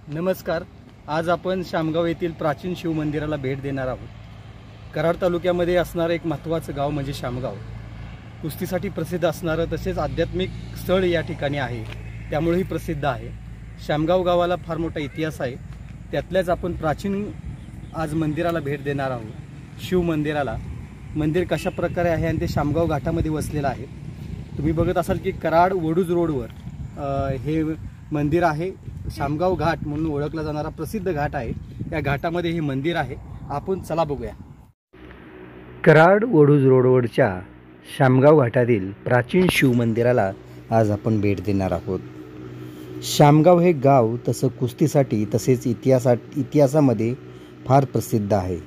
नमस्कार. आज आपण शामगाव येथील प्राचीन शिव मंदिराला भेट देणार आहोत. कराड तालुक्यामध्ये असणारं एक महत्त्वाचं गाव म्हणजे शामगाव. कुस्तीसाठी प्रसिद्ध असणारं तसेच आध्यात्मिक स्थळ या ठिकाणी आहे, त्यामुळेही प्रसिद्ध आहे. शामगाव गावाला फार मोठा इतिहास आहे. त्यातल्याच आपण प्राचीन आज मंदिराला भेट देणार आहोत, शिव मंदिराला. मंदिर कशा प्रकारे आहे आणि ते शामगाव घाटामध्ये वसलेलं आहे. तुम्ही बघत असाल की कराड वडूज रोडवर हे मंदिर आहे. शामगाव घाट म्हणून ओळखला जाणारा प्रसिद्ध घाट आहे. या घाटामध्ये हे मंदिर आहे. आपण चला बघूया. कराड वडूज रोडवरच्या शामगाव घाटातील प्राचीन शिव मंदिराला आज आपण भेट देणार आहोत. शामगाव हे गाव तसं कुस्तीसाठी तसेच इतिहासामध्ये फार प्रसिद्ध आहे.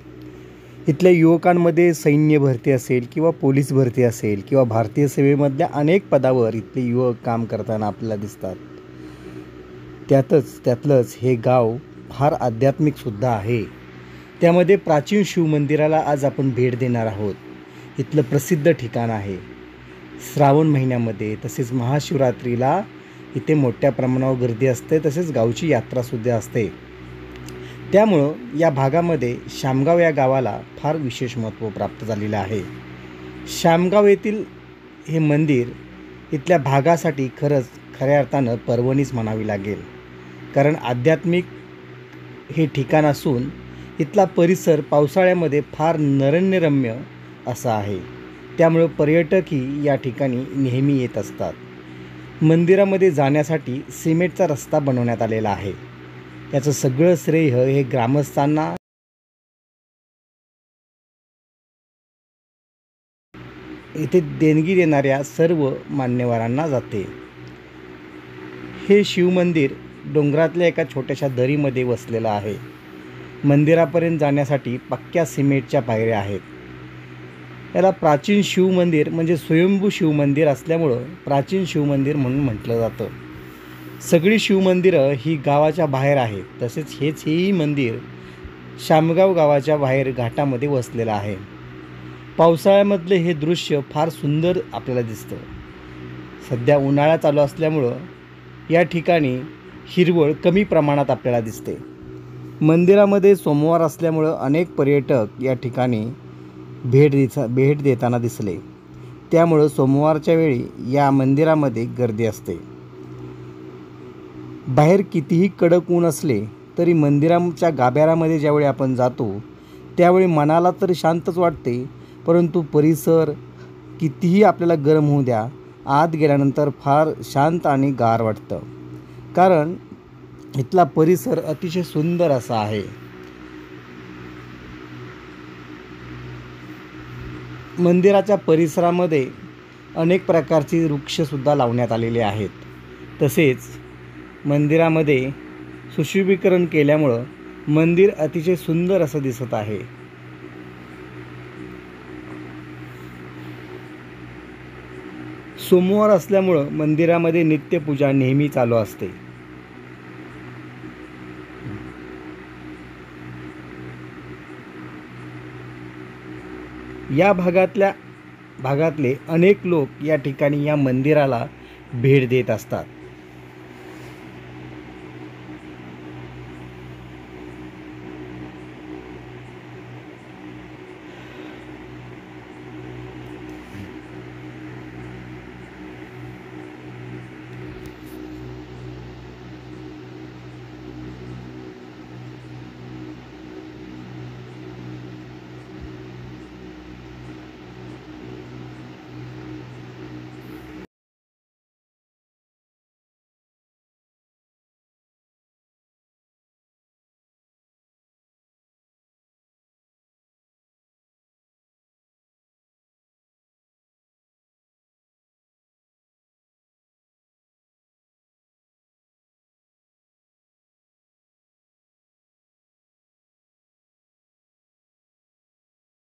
इथल्या युवकांमध्ये सैन्य भरती असेल किंवा पोलीस भरती असेल किंवा भारतीय सेवेमधल्या अनेक पदावर इथले युवक काम करताना आपल्याला दिसतात. त्यातलंच हे गाव फार आध्यात्मिकसुद्धा आहे. त्यामध्ये प्राचीन शिव मंदिराला आज आपण भेट देणार आहोत. इथलं प्रसिद्ध ठिकाण आहे. श्रावण महिन्यामध्ये तसेच महाशिवरात्रीला इथे मोठ्या प्रमाणावर गर्दी असते, तसेच गावची यात्रासुद्धा असते. त्यामुळं या भागामध्ये शामगाव या गावाला फार विशेष महत्त्व प्राप्त झालेलं आहे. शामगाव येथील हे मंदिर इथल्या भागासाठी खऱ्या अर्थानं पर्वणीच म्हणावी लागेल. कारण आध्यात्मिक हे ठिकाण असून इथला परिसर पावसाळ्यामध्ये फार नरम्य असा आहे. त्यामुळे पर्यटकही या ठिकाणी नेहमी येत असतात. मंदिरामध्ये जाण्यासाठी सिमेंटचा रस्ता बनवण्यात आलेला आहे. याचं सगळं श्रेय हे ग्रामस्थांना येथे देणगी देणाऱ्या सर्व मान्यवरांना जाते. हे शिवमंदिर डोंगरातल्या एका छोट्याशा दरीमध्ये वसलेलं आहे. मंदिरापर्यंत जाण्यासाठी पक्क्या सिमेंटच्या पायऱ्या आहेत. याला प्राचीन शिवमंदिर म्हणजे स्वयंभू शिवमंदिर असल्यामुळं प्राचीन शिवमंदिर म्हणून म्हटलं जातं. सगळी शिवमंदिरं ही गावाच्या बाहेर आहेत. तसेच हेही मंदिर शामगाव गावाच्या बाहेर घाटामध्ये वसलेलं आहे. पावसाळ्यामधले हे दृश्य फार सुंदर आपल्याला दिसतं. सध्या उन्हाळा चालू असल्यामुळं या ठिकाणी हिरवळ कमी प्रमाणात आपल्याला दिसते. मंदिरामध्ये सोमवार असल्यामुळं अनेक पर्यटक या ठिकाणी भेट देताना दिसले. त्यामुळं सोमवारच्या वेळी या मंदिरामध्ये गर्दी असते. बाहेर कितीही कडक ऊन असले तरी मंदिराच्या गाभाऱ्यामध्ये ज्यावेळी आपण जातो त्यावेळी मनाला तर शांतच वाटते, परंतु परिसर कितीही आपल्याला गरम होऊ द्या, आत गेल्यानंतर फार शांत आणि गार वाटतं. कारण इथला परिसर अतिशय सुंदर असा आहे. मंदिराच्या परिसरामध्ये अनेक प्रकारची वृक्षसुद्धा लावण्यात आलेले आहेत. तसेच मंदिरामध्ये सुशोभीकरण केल्यामुळं मंदिर अतिशय सुंदर असं दिसत आहे. सोमवार असल्यामुळं मंदिरामध्ये नित्यपूजा नेहमी चालू असते. या भागातले अनेक लोक या ठिकाणी या मंदिराला भेट देत असतात.